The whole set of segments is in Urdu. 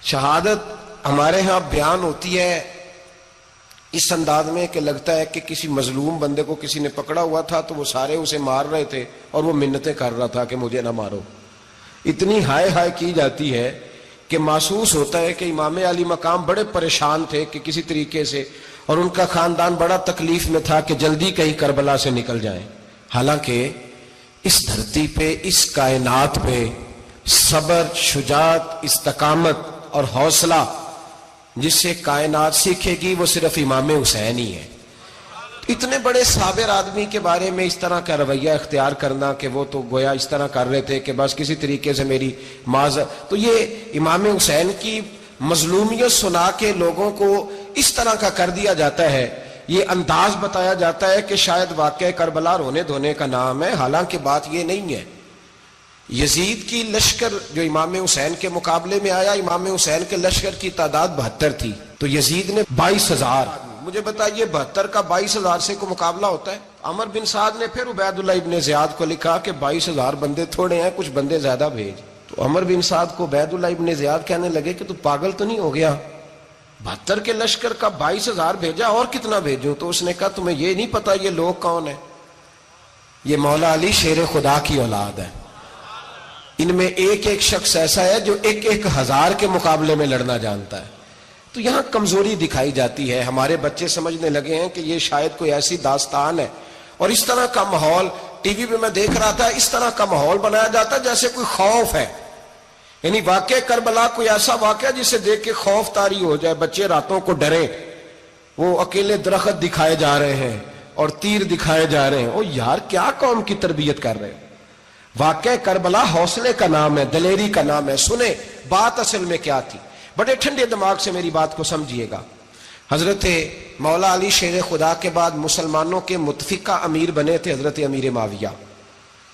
شہادت ہمارے ہاں بیان ہوتی ہے اس انداز میں کہ لگتا ہے کہ کسی مظلوم بندے کو کسی نے پکڑا ہوا تھا تو وہ سارے اسے مار رہے تھے اور وہ منتیں کر رہا تھا کہ مجھے نہ مارو. اتنی ہائے ہائے کی جاتی ہے کہ محسوس ہوتا ہے کہ امام علی مقام بڑے پریشان تھے کہ کسی طریقے سے، اور ان کا خاندان بڑا تکلیف میں تھا کہ جلدی کہیں کربلا سے نکل جائیں. حالانکہ اس دھرتی پہ، اس کائنات پہ صبر، شجاعت، استقامت اور حوصلہ جس سے کائنات سیکھے گی وہ صرف امام حسین ہی ہے. اتنے بڑے صابر آدمی کے بارے میں اس طرح کا رویہ اختیار کرنا کہ وہ تو گویا اس طرح کر رہے تھے کہ بس کسی طریقے سے میری تو یہ امام حسین کی مظلومیت سنا کے لوگوں کو اس طرح کا کر دیا جاتا ہے. یہ انداز بتایا جاتا ہے کہ شاید واقعہ کربلا رونے دھونے کا نام ہے، حالانکہ بات یہ نہیں ہے. یزید کی لشکر جو امام حسین کے مقابلے میں آیا، امام حسین کے لشکر کی تعداد 72 تھی، تو یزید نے 22,000. مجھے بتائیے 72 کا 22,000 سے کو مقابلہ ہوتا ہے؟ عمر بن سعد نے پھر عبید اللہ ابن زیاد کو لکھا کہ 22,000 بندے تھوڑے ہیں، کچھ بندے زیادہ بھیج. تو عمر بن سعد کو عبید اللہ ابن زیاد کہنے لگے کہ تو پاگل تو نہیں ہو گیا، 72 کے لشکر کا 22,000 بھیجا، اور کتنا بھیجوں؟ تو اس نے کہا تمہیں یہ نہیں پتا یہ لوگ کون ہیں؟ یہ مولا علی شیر خدا کی اولاد ہے. ان میں ایک ایک شخص ایسا ہے جو 1,000 کے مقابلے میں لڑنا جانتا ہے. تو یہاں کمزوری دکھائی جاتی ہے. ہمارے بچے سمجھنے لگے ہیں کہ یہ شاید کوئی ایسی داستان ہے، اور اس طرح کا ماحول ٹی وی پہ میں دیکھ رہا تھا، اس طرح کا ماحول بنایا جاتا ہے جیسے کوئی خوف ہے. یعنی واقع کربلا کوئی ایسا واقعہ جسے دیکھ کے خوف طاری ہو جائے، بچے راتوں کو ڈرے. وہ اکیلے درخت دکھائے جا رہے ہیں اور تیر دکھائے جا رہے ہیں. او یار، کیا قوم کی تربیت کر رہے ہیں؟ واقع کربلا حوصلے کا نام ہے، دلیری کا نام ہے. سنیں بات اصل میں کیا تھی، بڑے ٹھنڈے دماغ سے میری بات کو سمجھیے گا. حضرت مولا علی شیر خدا کے بعد مسلمانوں کے متفقہ امیر بنے تھے حضرت امیر معاویہ.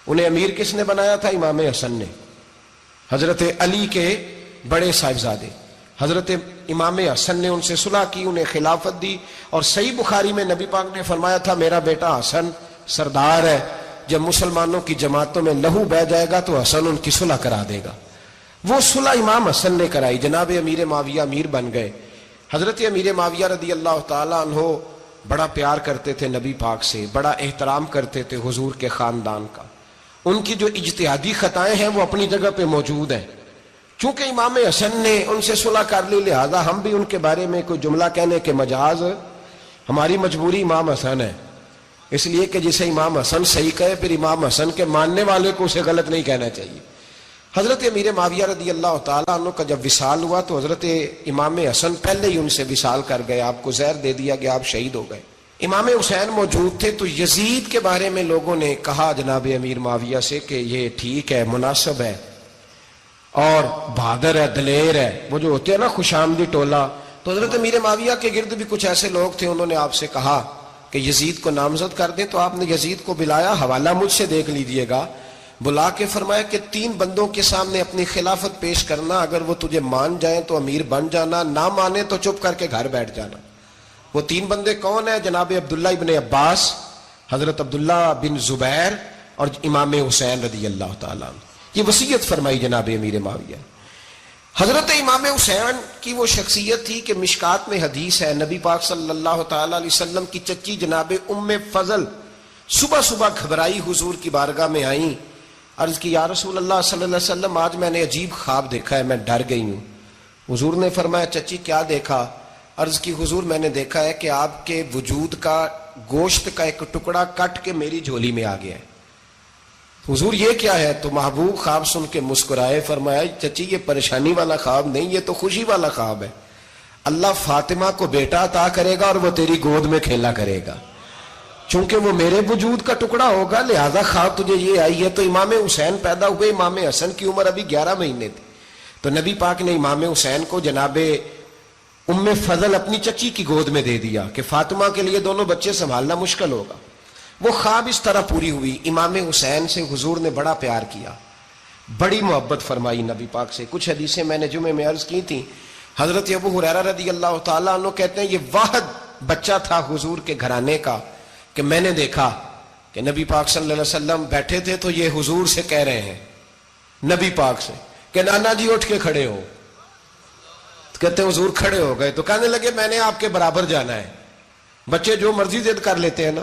انہیں امیر کس نے بنایا تھا؟ امام حسن نے. حضرت علی کے بڑے صاحبزادے حضرت امام حسن نے ان سے صلح کی، انہیں خلافت دی. اور صحیح بخاری میں نبی پاک نے فرمایا تھا میرا بیٹا حسن سردار ہے، جب مسلمانوں کی جماعتوں میں لہو بہ جائے گا تو حسن ان کی صلح کرا دے گا. وہ صلح امام حسن نے کرائی. جناب امیر معاویہ امیر بن گئے. حضرت امیر معاویہ رضی اللہ تعالیٰ عنہ بڑا پیار کرتے تھے نبی پاک سے، بڑا احترام کرتے تھے حضور کے خاندان کا. ان کی جو اجتہادی خطائیں ہیں وہ اپنی جگہ پہ موجود ہیں. چونکہ امام حسن نے ان سے صلح کر لی، لہذا ہم بھی ان کے بارے میں کوئی جملہ کہنے کے مجاز، ہماری مجبوری امام حسن ہے. اس لیے کہ جسے امام حسن صحیح کہے پھر امام حسن کے ماننے والے کو اسے غلط نہیں کہنا چاہیے. حضرت امیر معاویہ رضی اللہ تعالیٰ عنہ کا جب وصال ہوا تو حضرت امام حسن پہلے ہی ان سے وصال کر گئے، آپ کو زہر دے دیا گیا، آپ شہید ہو گئے. امام حسین موجود تھے. تو یزید کے بارے میں لوگوں نے کہا جناب امیر معاویہ سے کہ یہ ٹھیک ہے، مناسب ہے اور بہادر ہے، دلیر ہے، وہ جو ہوتے ہیں نا خوش آمدی ٹولہ. تو حضرت امیر معاویہ کے گرد بھی کچھ ایسے لوگ تھے، انہوں نے آپ سے کہا کہ یزید کو نامزد کر دیں. تو آپ نے یزید کو بلایا، حوالہ مجھ سے دیکھ لیجئے گا. بلا کے فرمایا کہ 3 بندوں کے سامنے اپنی خلافت پیش کرنا، اگر وہ تجھے مان جائیں تو امیر بن جانا، نہ مانے تو چپ کر کے گھر بیٹھ جانا. وہ 3 بندے کون ہیں؟ جناب عبداللہ ابن عباس، حضرت عبداللہ بن زبیر اور امام حسین رضی اللہ تعالیٰ عنہ. یہ وصیت فرمائی جناب امیر معاویہ. حضرت امام حسین کی وہ شخصیت تھی کہ مشکات میں حدیث ہے، نبی پاک صلی اللہ تعالیٰ علیہ وسلم کی چچی جناب ام فضل صبح صبح گھبرائی حضور کی بارگاہ میں آئیں. عرض کی یا رسول اللہ صلی اللہ علیہ وسلم، آج میں نے عجیب خواب دیکھا ہے، میں ڈر گئی ہوں. حضور نے فرمایا چچی کیا دیکھا؟ عرض کی حضور میں نے دیکھا ہے کہ آپ کے وجود کا گوشت کا ایک ٹکڑا کٹ کے میری جھولی میں آ گیا ہے. حضور یہ کیا ہے؟ تو محبوب خواب سن کے مسکرائے، فرمایا چچی یہ پریشانی والا خواب نہیں، یہ تو خوشی والا خواب ہے. اللہ فاطمہ کو بیٹا عطا کرے گا اور وہ تیری گود میں کھیلا کرے گا. چونکہ وہ میرے وجود کا ٹکڑا ہوگا لہذا خواب تجھے یہ آئی ہے. تو امام حسین پیدا ہوئے، امام حسن کی عمر ابھی 11 مہینے تھی. تو نبی پاک نے امام حسین کو جناب ام فضل اپنی چچی کی گود میں دے دیا کہ فاطمہ کے لیے دونوں بچے سنبھالنا مشکل ہوگا. وہ خواب اس طرح پوری ہوئی. امام حسین سے حضور نے بڑا پیار کیا، بڑی محبت فرمائی نبی پاک سے. کچھ حدیثیں میں نے جمعے میں عرض کی تھیں. حضرت ابو ہریرہ رضی اللہ تعالیٰ عنہ کہتے ہیں یہ واحد بچہ تھا حضور کے گھرانے کا کہ میں نے دیکھا کہ نبی پاک صلی اللہ علیہ وسلم بیٹھے تھے تو یہ حضور سے کہہ رہے ہیں، نبی پاک سے، کہ نانا جی اٹھ کے کھڑے ہو. کہتے ہیں حضور کھڑے ہو گئے تو کہنے لگے میں نے آپ کے برابر جانا ہے. بچے جو مرضی ضد کر لیتے ہیں نا.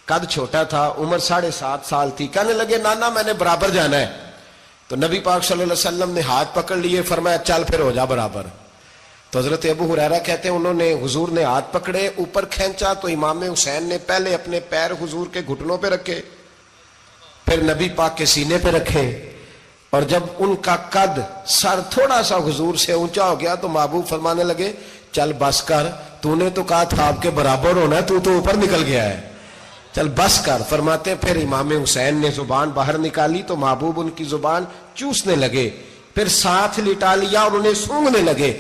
قد چھوٹا تھا, عمر 7.5 سال تھی. کہنے لگے نانا میں نے برابر جانا ہے. تو نبی پاک صلی اللہ علیہ وسلم نے ہاتھ پکڑ لیے, فرمایا چل پھر ہو جا برابر. تو حضرت ابو ہریرہ کہتے ہیں انہوں نے, حضور نے ہاتھ پکڑے, اوپر کھینچا تو امام حسین نے پہلے اپنے پیر حضور کے گھٹنوں پہ رکھے, پھر نبی پاک کے سینے پہ رکھے, اور جب ان کا قد سر تھوڑا سا حضور سے اونچا ہو گیا تو محبوب فرمانے لگے چل بس کر, تو نے تو کہا تھا آپ کے برابر ہونا ہے, تو اوپر نکل گیا ہے, چل بس کر. فرماتے پھر امام حسین نے زبان باہر نکالی تو محبوب ان کی زبان چوسنے لگے, پھر ساتھ لٹا لیا اور انہیں سونگھنے لگے.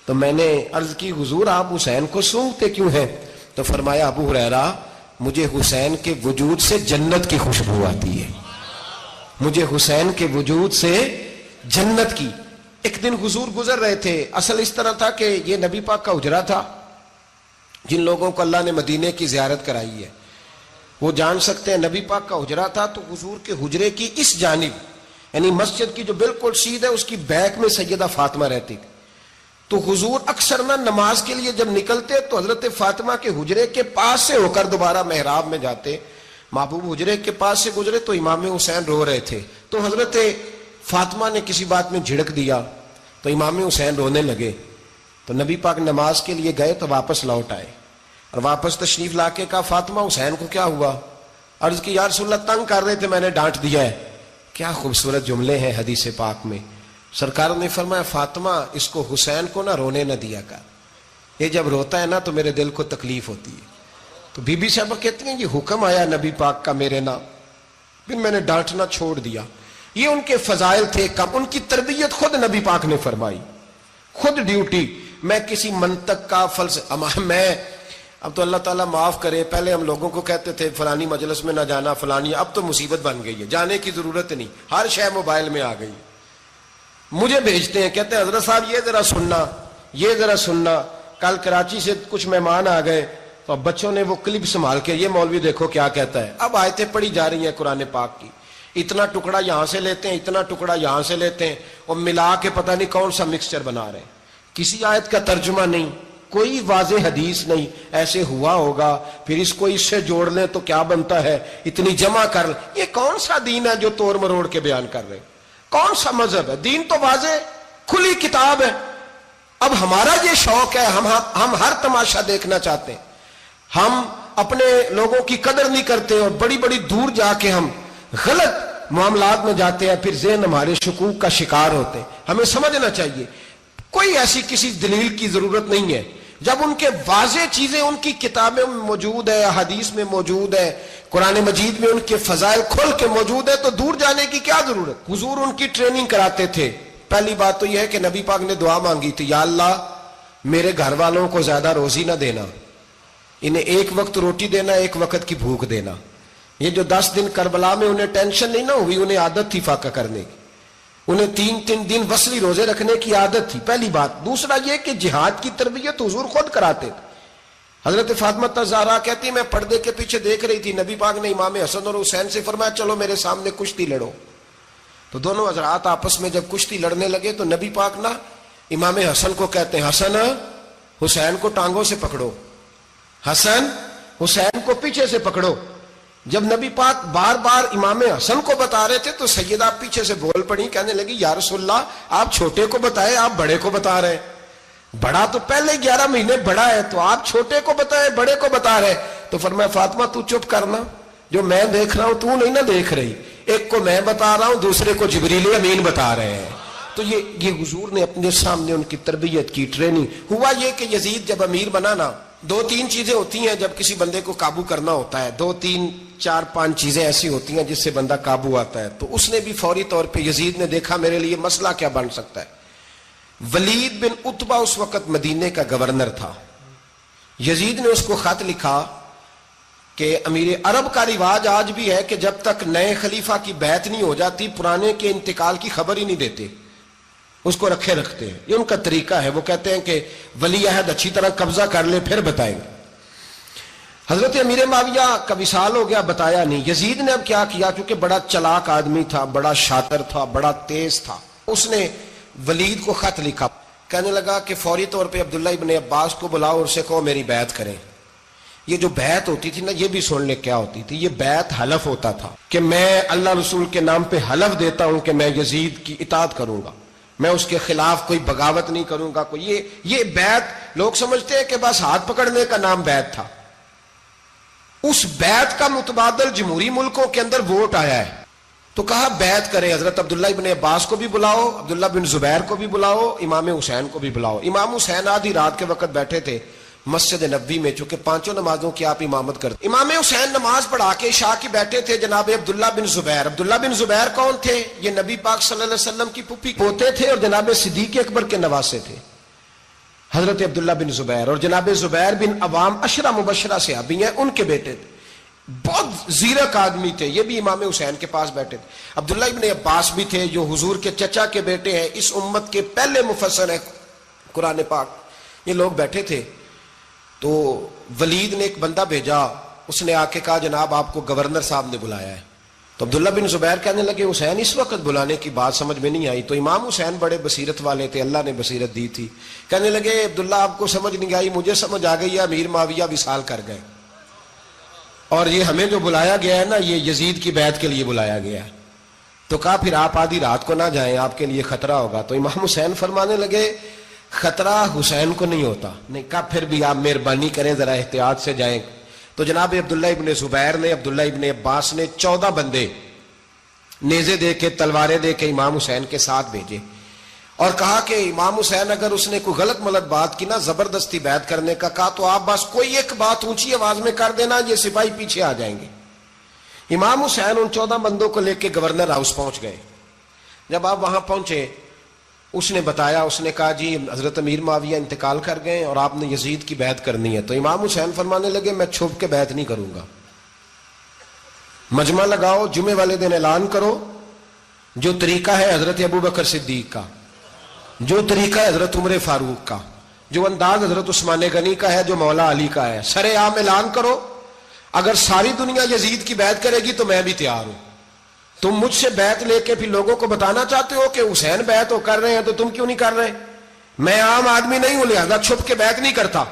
تو میں نے عرض کی حضور آپ حسین کو سونگھتے کیوں ہیں؟ تو فرمایا ابو ہریرہ مجھے حسین کے وجود سے جنت کی خوشبو آتی ہے, مجھے حسین کے وجود سے جنت کی. ایک دن حضور گزر رہے تھے, اصل اس طرح تھا کہ یہ نبی پاک کا حجرہ تھا. جن لوگوں کو اللہ نے مدینے کی زیارت کرائی ہے وہ جان سکتے ہیں, نبی پاک کا حجرہ تھا تو حضور کے حجرے کی اس جانب یعنی مسجد کی جو بالکل سیدھ ہے اس کی بیک میں سیدہ فاطمہ رہتی تھی. تو حضور اکثر نہ نماز کے لیے جب نکلتے تو حضرت فاطمہ کے حجرے کے پاس سے ہو کر دوبارہ محراب میں جاتے. محبوب حجرے کے پاس سے گزرے تو امام حسین رو رہے تھے, تو حضرت فاطمہ نے کسی بات میں جھڑک دیا تو امام حسین رونے لگے. تو نبی پاک نماز کے لیے گئے تو واپس لوٹ آئے, اور واپس تشریف لا کے کہا فاطمہ حسین کو کیا ہوا؟ عرض کی یا رسول اللہ تنگ کر رہے تھے میں نے ڈانٹ دیا ہے. کیا خوبصورت جملے ہیں حدیث پاک میں. سرکار نے فرمایا فاطمہ اس کو حسین کو نہ رونے نہ دیا کر, یہ جب روتا ہے نا تو میرے دل کو تکلیف ہوتی ہے. تو بی بی صاحبہ کہتی ہیں یہ حکم آیا نبی پاک کا میرے نام, پھر میں نے ڈانٹنا چھوڑ دیا. یہ ان کے فضائل تھے کم, ان کی تربیت خود نبی پاک نے فرمائی, خود ڈیوٹی. میں کسی منطق کا میں اب تو اللہ تعالیٰ معاف کرے, پہلے ہم لوگوں کو کہتے تھے فلانی مجلس میں نہ جانا فلانی, اب تو مصیبت بن گئی ہے, جانے کی ضرورت نہیں, ہر شے موبائل میں آ گئی. مجھے بھیجتے ہیں کہتے ہیں حضرت صاحب یہ ذرا سننا, یہ ذرا سننا. کل کراچی سے کچھ مہمان آ گئے تو اب بچوں نے وہ کلپ سنبھال کے, یہ مولوی دیکھو کیا کہتا ہے. اب آیتیں پڑھی جا رہی ہیں قرآن پاک کی, اتنا ٹکڑا یہاں سے لیتے ہیں, اتنا ٹکڑا یہاں سے لیتے ہیں, اور ملا کے پتہ نہیں کون سا مکسچر بنا رہے ہیں. کسی آیت کا ترجمہ نہیں, کوئی واضح حدیث نہیں, ایسے ہوا ہوگا پھر اس کو اس سے جوڑ لیں تو کیا بنتا ہے, اتنی جمع کر لیں. یہ کون سا دین ہے جو توڑ مروڑ کے بیان کر رہے ہیں؟ کون سا مذہب ہے؟ دین تو واضح کھلی کتاب ہے. اب ہمارا یہ شوق ہے, ہم ہر تماشا دیکھنا چاہتے ہیں, ہم اپنے لوگوں کی قدر نہیں کرتے اور بڑی بڑی دور جا کے ہم غلط معاملات میں جاتے ہیں, پھر ذہن ہمارے شکوک کا شکار ہوتے ہیں. ہمیں سمجھنا چاہیے کوئی ایسی کسی دلیل کی ضرورت نہیں ہے. جب ان کے واضح چیزیں ان کی کتابیں میں موجود ہے, حدیث میں موجود ہے, قرآن مجید میں ان کے فضائل کھل کے موجود ہے, تو دور جانے کی کیا ضرورت. حضور ان کی ٹریننگ کراتے تھے. پہلی بات تو یہ ہے کہ نبی پاک نے دعا مانگی تھی, یا اللہ میرے گھر والوں کو زیادہ روزی نہ دینا, انہیں ایک وقت روٹی دینا, ایک وقت کی بھوک دینا. یہ جو 10 دن کربلا میں انہیں ٹینشن نہیں نہ ہوئی, انہیں عادت تھی فاقہ کرنے کی, انہیں 3 دن وصلی روزے رکھنے کی عادت تھی. پہلی بات. دوسرا یہ کہ جہاد کی تربیت حضور خود کراتے تھے. حضرت فاطمہ زہرا کہتی میں پردے کے پیچھے دیکھ رہی تھی, نبی پاک نے امام حسن اور حسین سے فرمایا چلو میرے سامنے کشتی لڑو. تو دونوں حضرات آپس میں جب کشتی لڑنے لگے تو نبی پاک نا امام حسن کو کہتے ہیں حسن حسین کو ٹانگوں سے پکڑو, حسن حسین کو پیچھے سے پکڑو. جب نبی پاک بار بار امام حسن کو بتا رہے تھے تو سیدہ پیچھے سے بول پڑی, کہنے لگی یا رسول اللہ آپ چھوٹے کو بتائے, آپ بڑے کو بتا رہے. بڑا تو پہلے 11 مہینے بڑا ہے, تو آپ چھوٹے کو بتائے بڑے کو بتا رہے. تو فرمایا فاطمہ تو چپ کرنا, جو میں دیکھ رہا ہوں تو نہیں نہ دیکھ رہی, ایک کو میں بتا رہا ہوں دوسرے کو جبریل امین بتا رہے ہیں. تو یہ حضور نے اپنے سامنے ان کی تربیت کی, ٹریننگ. ہوا یہ کہ یزید جب امیر بنا نا, 2-3 چیزیں ہوتی ہیں جب کسی بندے کو قابو کرنا ہوتا ہے, 2-3-4-5 چیزیں ایسی ہوتی ہیں جس سے بندہ قابو آتا ہے. تو اس نے بھی فوری طور پہ, یزید نے دیکھا میرے لیے مسئلہ کیا بن سکتا ہے. ولید بن عتبہ اس وقت مدینے کا گورنر تھا. یزید نے اس کو خط لکھا کہ امیر عرب کا رواج آج بھی ہے کہ جب تک نئے خلیفہ کی بیعت نہیں ہو جاتی پرانے کے انتقال کی خبر ہی نہیں دیتے, اس کو رکھے رکھتے ہیں. یہ ان کا طریقہ ہے. وہ کہتے ہیں کہ ولی عہد اچھی طرح قبضہ کر لے پھر بتائیں گے. حضرت امیر معاویہ کا وصال ہو گیا, بتایا نہیں. یزید نے اب کیا کیا, کیونکہ بڑا چلاک آدمی تھا, بڑا شاطر تھا, بڑا تیز تھا, اس نے ولید کو خط لکھا کہنے لگا کہ فوری طور پہ عبداللہ ابن عباس کو بلاؤ اور اسے کہو میری بیعت کریں. یہ جو بیعت ہوتی تھی نا، یہ بھی سن لے کیا ہوتی تھی. یہ بیعت حلف ہوتا تھا کہ میں اللہ رسول کے نام پہ حلف دیتا ہوں کہ میں یزید کی اطاعت کروں گا، میں اس کے خلاف کوئی بغاوت نہیں کروں گا. کوئی یہ بیعت لوگ سمجھتے ہیں کہ بس ہاتھ پکڑنے کا نام بیعت تھا. اس بیعت کا متبادل جمہوری ملکوں کے اندر ووٹ آیا ہے. تو کہا بیعت کرے. حضرت عبداللہ ابن عباس کو بھی بلاؤ، عبداللہ بن زبیر کو بھی بلاؤ، امام حسین کو بھی بلاؤ. امام حسین آدھی رات کے وقت بیٹھے تھے مسجد نبوی میں، چونکہ پانچوں نمازوں کی آپ امامت کرتے. امام حسین نماز پڑھا کے عشاء کی بیٹھے تھے. جناب عبداللہ بن زبیر، عبداللہ بن زبیر کون تھے؟ یہ نبی پاک صلی اللہ علیہ وسلم کی پھوپھی پوتے تھے اور جناب صدیق اکبر کے نواسے تھے حضرت عبداللہ بن زبیر. اور جناب زبیر بن عوام عشرہ مبشرہ صحابی ہیں، ان کے بیٹے تھے. بہت زیرک آدمی تھے. یہ بھی امام حسین کے پاس بیٹھے تھے. عبداللہ ابن عباس بھی تھے جو حضور کے چچا کے بیٹے ہیں، اس امت کے پہلے مفسر ہیں قرآن پاک. یہ لوگ بیٹھے تھے. تو ولید نے ایک بندہ بھیجا، اس نے آ کے کہا جناب آپ کو گورنر صاحب نے بلایا ہے. تو عبداللہ بن زبیر کہنے لگے حسین اس وقت بلانے کی بات سمجھ میں نہیں آئی. تو امام حسین بڑے بصیرت والے تھے، اللہ نے بصیرت دی تھی. کہنے لگے عبداللہ آپ کو سمجھ نہیں آئی، مجھے سمجھ آ گئی ہے، امیر معاویہ وصال کر گئے اور یہ ہمیں جو بلایا گیا ہے نا، یہ یزید کی بیعت کے لیے بلایا گیا ہے. تو کہا پھر آپ آدھی رات کو نہ جائیں، آپ کے لیے خطرہ ہوگا. تو امام حسین فرمانے لگے خطرہ حسین کو نہیں ہوتا. نہیں کہا پھر بھی آپ مہربانی کریں ذرا احتیاط سے جائیں. تو جناب عبداللہ ابن زبیر نے، عبداللہ ابن عباس نے 14 بندے نیزے دے کے، تلواریں دے کے امام حسین کے ساتھ بھیجے اور کہا کہ امام حسین اگر اس نے کوئی غلط ملت بات کی نا، زبردستی بیعت کرنے کا کہا، تو آپ بس کوئی ایک بات اونچی آواز میں کر دینا، یہ سپاہی پیچھے آ جائیں گے. امام حسین ان 14 بندوں کو لے کے گورنر ہاؤس پہنچ گئے. جب آپ وہاں پہنچے اس نے بتایا، اس نے کہا جی حضرت امیر معاویہ انتقال کر گئے اور آپ نے یزید کی بیعت کرنی ہے. تو امام حسین فرمانے لگے میں چھپ کے بیعت نہیں کروں گا. مجمع لگاؤ، جمعے والے دن اعلان کرو. جو طریقہ ہے حضرت ابو بکر صدیق کا، جو طریقہ ہے حضرت عمر فاروق کا، جو انداز حضرت عثمان غنی کا ہے، جو مولا علی کا ہے، سر عام اعلان کرو. اگر ساری دنیا یزید کی بیعت کرے گی تو میں بھی تیار ہوں. تم مجھ سے بیعت لے کے پھر لوگوں کو بتانا چاہتے ہو کہ حسین بیعت ہو کر رہے ہیں تو تم کیوں نہیں کر رہے؟ میں عام آدمی نہیں ہوں، لہذا چھپ کے بیعت نہیں کرتا.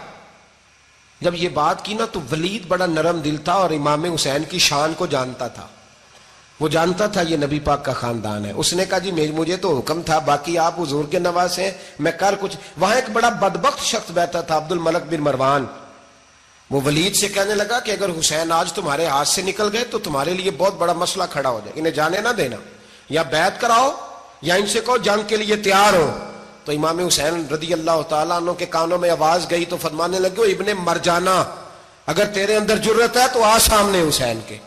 جب یہ بات کی نا تو ولید بڑا نرم دل تھا اور امام حسین کی شان کو جانتا تھا. وہ جانتا تھا یہ نبی پاک کا خاندان ہے. اس نے کہا جی مجھے تو حکم تھا، باقی آپ حضور کے نواز ہیں، میں کر کچھ. وہاں ایک بڑا بدبخت شخص بیٹھا تھا، عبد الملک بن مروان. وہ ولید سے کہنے لگا کہ اگر حسین آج تمہارے ہاتھ سے نکل گئے تو تمہارے لیے بہت بڑا مسئلہ کھڑا ہو جائے. انہیں جانے نہ دینا، یا بیعت کراؤ یا ان سے کہو جنگ کے لیے تیار ہو. تو امام حسین رضی اللہ تعالیٰ عنہ کے کانوں میں آواز گئی تو فرمانے لگے ابن مرجانہ، اگر تیرے اندر جرت ہے تو آ سامنے حسین کے،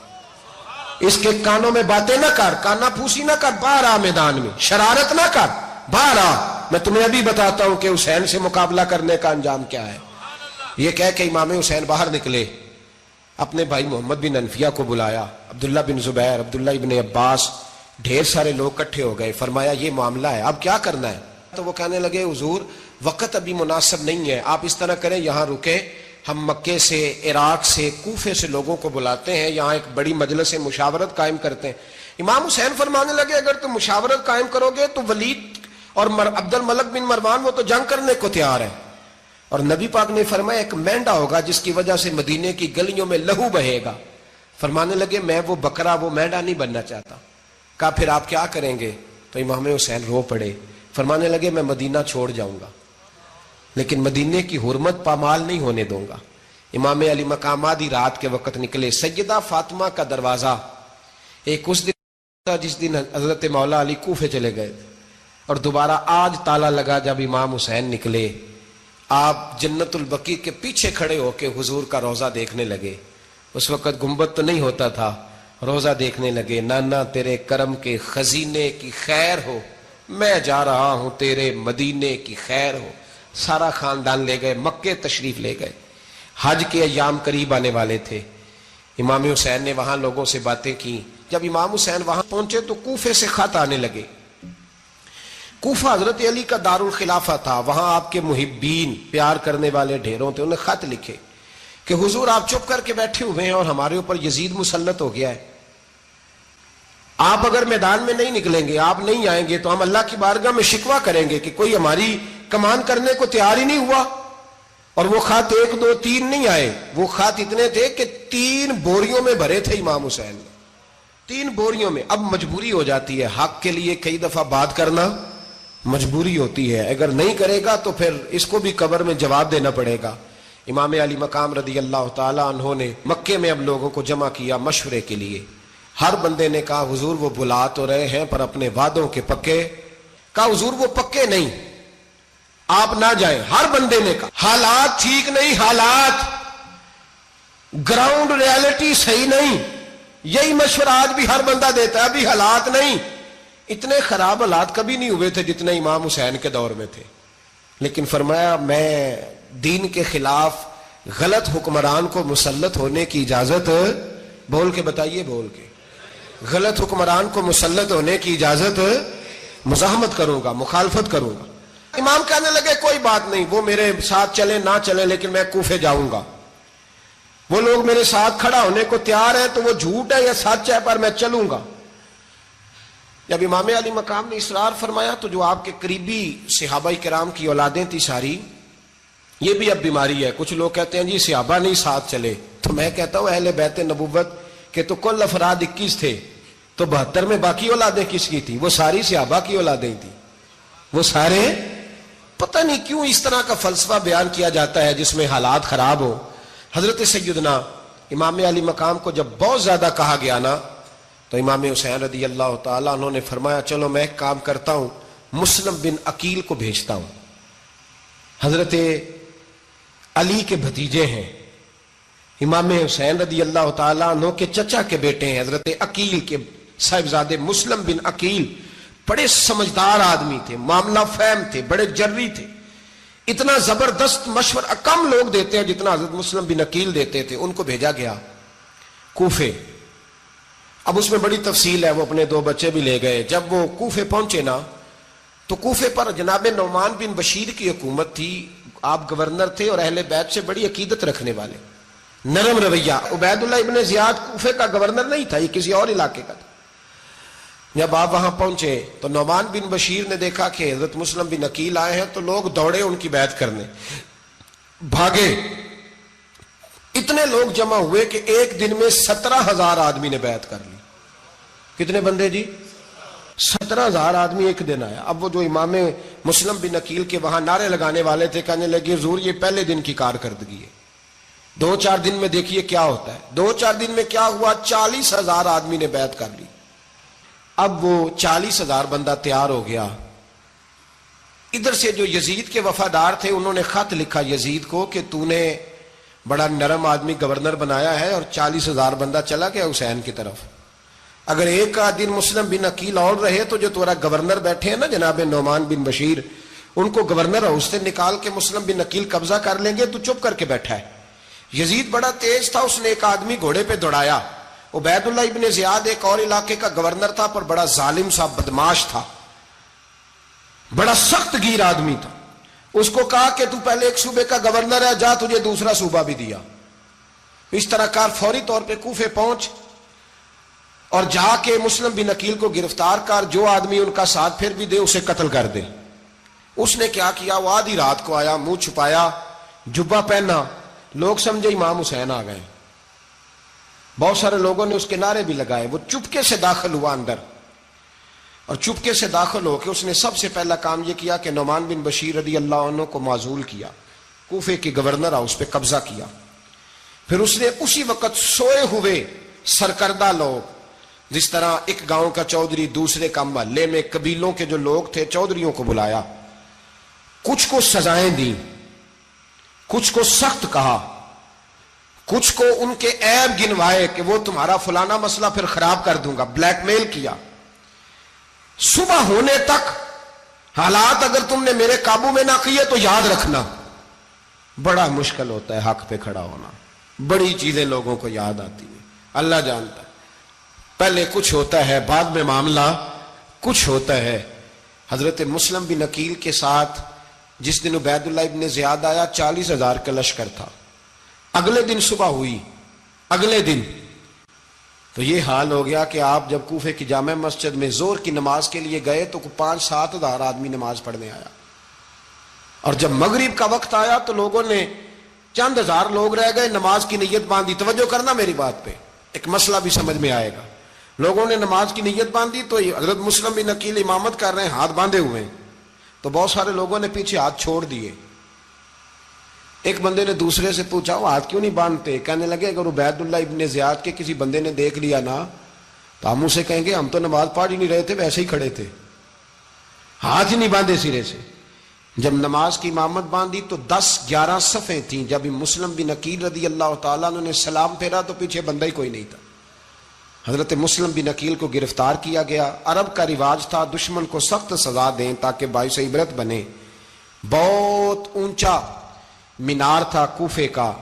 اس کے کانوں میں باتیں نہ کر، کانا پھوسی نہ کر، باہر آ میدان میں، شرارت نہ کر، باہر آ. میں تمہیں ابھی بتاتا ہوں کہ حسین سے مقابلہ کرنے کا انجام کیا ہے. یہ کہہ کہ امام حسین باہر نکلے، اپنے بھائی محمد بن انفیہ کو بلایا، عبداللہ بن زبیر، عبداللہ ابن عباس، ڈھیر سارے لوگ اکٹھے ہو گئے. فرمایا یہ معاملہ ہے، اب کیا کرنا ہے؟ تو وہ کہنے لگے حضور وقت ابھی مناسب نہیں ہے، آپ اس طرح کریں یہاں رکے، ہم مکے سے، عراق سے، کوفے سے لوگوں کو بلاتے ہیں، یہاں ایک بڑی مجلس مشاورت قائم کرتے ہیں. امام حسین فرمانے لگے اگر تم مشاورت قائم کرو گے تو ولید اور عبد الملک بن مروان وہ تو جنگ کرنے کو تیار ہے. اور نبی پاک نے فرمایا ایک مینڈا ہوگا جس کی وجہ سے مدینے کی گلیوں میں لہو بہے گا. فرمانے لگے میں وہ بکرا، وہ مینڈا نہیں بننا چاہتا. کہا پھر آپ کیا کریں گے؟ تو امام حسین رو پڑے، فرمانے لگے میں مدینہ چھوڑ جاؤں گا لیکن مدینے کی حرمت پامال نہیں ہونے دوں گا. امام علی مقام آدھی رات کے وقت نکلے. سیدہ فاطمہ کا دروازہ ایک اس دن تھا جس دن حضرت مولا علی کوفے چلے گئے اور دوبارہ آج تالا لگا جب امام حسین نکلے. آپ جنت البقیع کے پیچھے کھڑے ہو کے حضور کا روضہ دیکھنے لگے. اس وقت گنبد تو نہیں ہوتا تھا، روضہ دیکھنے لگے. نانا تیرے کرم کے خزینے کی خیر ہو، میں جا رہا ہوں تیرے مدینے کی خیر ہو. سارا خاندان لے گئے، مکے تشریف لے گئے. حج کے ایام قریب آنے والے تھے. امام حسین نے وہاں لوگوں سے باتیں کی. جب امام حسین وہاں پہنچے تو کوفے سے خط آنے لگے. کوفہ حضرت علی کا دارالخلافہ تھا، وہاں آپ کے محبین، پیار کرنے والے ڈھیروں تھے. انہیں خط لکھے کہ حضور آپ چپ کر کے بیٹھے ہوئے ہیں اور ہمارے اوپر یزید مسلط ہو گیا ہے. آپ اگر میدان میں نہیں نکلیں گے، آپ نہیں آئیں گے تو ہم اللہ کی بارگاہ میں شکوہ کریں گے کہ کوئی ہماری کمان کرنے کو تیار ہی نہیں ہوا. اور وہ خط 1 2 3 نہیں آئے, وہ خط اتنے تھے کہ 3 بوریوں میں بھرے تھے امام حسین نے, 3 بوریوں میں. اب مجبوری ہو جاتی ہے, حق کے لیے کئی دفعہ بات کرنا مجبوری ہوتی ہے, اگر نہیں کرے گا تو پھر اس کو بھی قبر میں جواب دینا پڑے گا. امام علی مقام رضی اللہ تعالی عنہ نے مکے میں اب لوگوں کو جمع کیا مشورے کے لیے. ہر بندے نے کہا حضور وہ بلا تو رہے ہیں پر اپنے وعدوں کے پکے. کہا حضور وہ پکے نہیں, آپ نہ جائیں. ہر بندے نے کہا حالات ٹھیک نہیں, حالات گراؤنڈ ریالٹی صحیح نہیں. یہی مشورہ آج بھی ہر بندہ دیتا ہے, ابھی حالات نہیں. اتنے خراب حالات کبھی نہیں ہوئے تھے جتنے امام حسین کے دور میں تھے. لیکن فرمایا میں دین کے خلاف غلط حکمران کو مسلط ہونے کی اجازت, بول کے بتائیے, بول کے, غلط حکمران کو مسلط ہونے کی اجازت, مزاحمت کروں گا, مخالفت کروں گا. امام کہنے لگے کوئی بات نہیں, وہ میرے ساتھ چلے نہ چلے لیکن میں کوفے جاؤں گا. وہ لوگ میرے ساتھ کھڑا ہونے کو تیار ہیں تو وہ جھوٹ ہے یا سچ ہے پر میں چلوں گا. جب امام علی مقام نے اصرار فرمایا تو جو آپ کے قریبی صحابہ کرام کی اولادیں تھی ساری, یہ بھی اب بیماری ہے. کچھ لوگ کہتے ہیں جی صحابہ نہیں ساتھ چلے, تو میں کہتا ہوں اہل بیت نبوت کے تو کل افراد 21 تھے, تو 72 میں باقی اولادیں کس کی تھی؟ وہ ساری صحابہ کی اولادیں تھیں. وہ سارے, پتہ نہیں کیوں اس طرح کا فلسفہ بیان کیا جاتا ہے جس میں حالات خراب ہو. حضرت سیدنا امام علی مقام کو جب بہت زیادہ کہا گیا نا, تو امام حسین رضی اللہ تعالیٰ عنہ نے فرمایا چلو میں ایک کام کرتا ہوں, مسلم بن عقیل کو بھیجتا ہوں. حضرت علی کے بھتیجے ہیں, امام حسین رضی اللہ تعالیٰ عنہ کے چچا کے بیٹے ہیں, حضرت عقیل کے صاحبزادے مسلم بن عقیل. بڑے سمجھدار آدمی تھے, معاملہ فہم تھے, بڑے جری تھے. اتنا زبردست مشورہ کم لوگ دیتے ہیں جتنا حضرت مسلم بن عقیل دیتے تھے. ان کو بھیجا گیا کوفے. اب اس میں بڑی تفصیل ہے, وہ اپنے 2 بچے بھی لے گئے. جب وہ کوفے پہنچے نا, تو کوفے پر جناب نعمان بن بشیر کی حکومت تھی. آپ گورنر تھے اور اہل بیت سے بڑی عقیدت رکھنے والے, نرم رویہ. عبید اللہ ابن زیاد کوفے کا گورنر نہیں تھا, یہ کسی اور علاقے کا تھا. جب آپ وہاں پہنچے تو نعمان بن بشیر نے دیکھا کہ حضرت مسلم بن عقیل آئے ہیں, تو لوگ دوڑے ان کی بیعت کرنے, بھاگے. اتنے لوگ جمع ہوئے کہ ایک دن میں 17,000 آدمی نے بیعت کر لی. کتنے بندے جی؟ 17,000 آدمی ایک دن آیا. اب وہ جو امام مسلم بن عقیل کے وہاں نعرے لگانے والے تھے کہنے لگے حضور یہ پہلے دن کی کارکردگی ہے, 2-4 دن میں دیکھیے کیا ہوتا ہے. 2-4 دن میں کیا ہوا, 40,000 آدمی نے بیعت کر لی. اب وہ 40,000 بندہ تیار ہو گیا. ادھر سے جو یزید کے وفادار تھے انہوں نے خط لکھا یزید کو کہ تو نے بڑا نرم آدمی گورنر بنایا ہے اور 40,000 بندہ چلا گیا حسین کی طرف. اگر ایک دن مسلم بن عقیل اور رہے تو جو تمہارا گورنر بیٹھے ہیں نا جناب نعمان بن بشیر, ان کو گورنر ہاؤس سے نکال کے مسلم بن عقیل قبضہ کر لیں گے. تو چپ کر کے بیٹھا ہے. یزید بڑا تیز تھا, اس نے ایک آدمی گھوڑے پہ دوڑایا. عبید اللہ ابن زیاد ایک اور علاقے کا گورنر تھا پر بڑا ظالم سا بدماش تھا, بڑا سخت گیر آدمی تھا. اس کو کہا کہ تو پہلے ایک صوبے کا گورنر ہے, جا تجھے دوسرا صوبہ بھی دیا. اس طرح کار فوری طور پہ کوفے پہنچ اور جا کے مسلم بن عقیل کو گرفتار کر, جو آدمی ان کا ساتھ پھر بھی دے اسے قتل کر دے. اس نے کیا کیا, وہ آدھی رات کو آیا, منہ چھپایا, جبہ پہنا, لوگ سمجھے امام حسین آ گئے. بہت سارے لوگوں نے اس کے نعرے بھی لگائے. وہ چپکے سے داخل ہوا اندر, اور چپکے سے داخل ہو کے اس نے سب سے پہلا کام یہ کیا کہ نعمان بن بشیر رضی اللہ عنہ کو معزول کیا, کوفے کے گورنر اس پہ قبضہ کیا. پھر اس نے اسی وقت سوئے ہوئے سرکردہ لوگ, جس طرح ایک گاؤں کا چودھری دوسرے کا محلے میں قبیلوں کے جو لوگ تھے چودھریوں کو بلایا, کچھ کو سزائیں دیں, کچھ کو سخت کہا, کچھ کو ان کے عیب گنوائے کہ وہ تمہارا فلانا مسئلہ پھر خراب کر دوں گا, بلیک میل کیا. صبح ہونے تک حالات اگر تم نے میرے قابو میں نہ کیے تو یاد رکھنا بڑا مشکل ہوتا ہے حق پہ کھڑا ہونا. بڑی چیزیں لوگوں کو یاد آتی ہیں, اللہ جانتا ہے. پہلے کچھ ہوتا ہے, بعد میں معاملہ کچھ ہوتا ہے. حضرت مسلم بن عقیل کے ساتھ جس دن عبید اللہ ابن زیاد آیا 40,000 کا لشکر تھا. اگلے دن صبح ہوئی, اگلے دن تو یہ حال ہو گیا کہ آپ جب کوفے کی جامع مسجد میں زور کی نماز کے لیے گئے تو 5-7 ہزار آدمی نماز پڑھنے آیا. اور جب مغرب کا وقت آیا تو لوگوں نے چند ہزار لوگ رہ گئے, نماز کی نیت باندھی. توجہ کرنا میری بات پہ, ایک مسئلہ بھی سمجھ میں آئے گا. لوگوں نے نماز کی نیت باندھی تو حضرت مسلم بن عقیل امامت کر رہے ہیں, ہاتھ باندھے ہوئے ہیں. تو بہت سارے لوگوں نے پیچھے ہاتھ چھوڑ دیے. ایک بندے نے دوسرے سے پوچھا وہ ہاتھ کیوں نہیں باندھتے؟ کہنے لگے اگر عبید اللہ ابن زیاد کے کسی بندے نے دیکھ لیا نا تو ہم اسے کہیں گے ہم تو نماز پڑھ ہی نہیں رہے تھے, ویسے ہی کھڑے تھے, ہاتھ ہی نہیں باندھے سرے سے. جب نماز کی امامت باندھی تو 10-11 صفیں تھیں. جب مسلم بن عقیل رضی اللہ تعالیٰ عنہ نے سلام پھیرا تو پیچھے بندہ ہی کوئی نہیں تھا. حضرت مسلم بن عقیل کو گرفتار کیا گیا. عرب کا رواج تھا دشمن کو سخت سزا دیں تاکہ باعث عبرت بنے. بہت اونچا مینار تھا کوفے کا,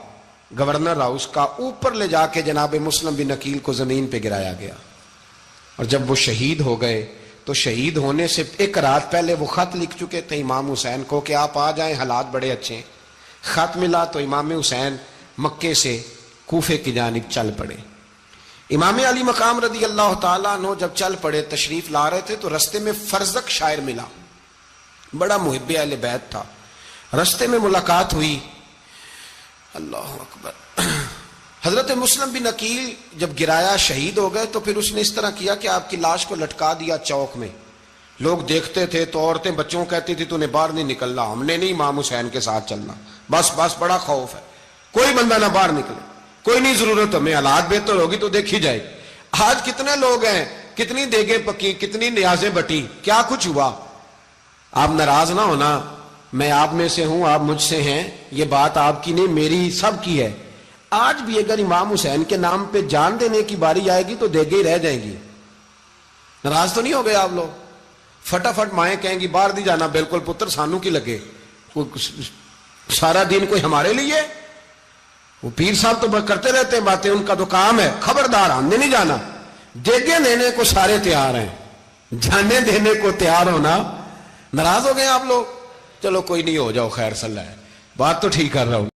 گورنر ہاؤس کا, اوپر لے جا کے جناب مسلم بن عقیل کو زمین پہ گرایا گیا. اور جب وہ شہید ہو گئے تو شہید ہونے سے ایک رات پہلے وہ خط لکھ چکے تھے امام حسین کو کہ آپ آ جائیں, حالات بڑے اچھے ہیں. خط ملا تو امام حسین مکے سے کوفے کی جانب چل پڑے. امام علی مقام رضی اللہ تعالیٰ عنہ جب چل پڑے تشریف لا رہے تھے تو رستے میں فرزق شاعر ملا, بڑا محب اہل بیت تھا. رستے میں ملاقات ہوئی, اللہ اکبر. حضرت مسلم بن عقیل جب گرایا شہید ہو گئے تو پھر اس نے اس طرح کیا کہ آپ کی لاش کو لٹکا دیا چوک میں. لوگ دیکھتے تھے تو عورتیں بچوں کہتی تھی تو نے باہر نہیں نکلنا, ہم نے نہیں امام حسین کے ساتھ چلنا, بس بڑا خوف ہے, کوئی بندہ نہ باہر نکلے, کوئی نہیں ضرورت ہمیں, حالات بہتر ہوگی تو دیکھی جائے. آج کتنے لوگ ہیں, کتنی دیگیں پکی, کتنی نیازیں بٹی, کیا کچھ ہوا. آپ ناراض نہ ہونا, میں آپ میں سے ہوں, آپ مجھ سے ہیں, یہ بات آپ کی نہیں میری سب کی ہے. آج بھی اگر امام حسین کے نام پہ جان دینے کی باری آئے گی تو دیگے ہی رہ جائیں گی. ناراض تو نہیں ہو گئے آپ لوگ؟ فٹافٹ مائیں کہیں گی باہر دی جانا, بالکل پتر سانو کی لگے, سارا دن کوئی ہمارے لیے. وہ پیر صاحب تو کرتے رہتے ہیں باتیں, ان کا تو کام ہے. خبردار ہم نے نہیں جانا. دیگے دینے کو سارے تیار ہیں, جانے دینے کو تیار ہونا. ناراض ہو گئے آپ لوگ؟ چلو کوئی نہیں, ہو جاؤ, خیر صلی اللہ ہے, بات تو ٹھیک کر رہا ہوں.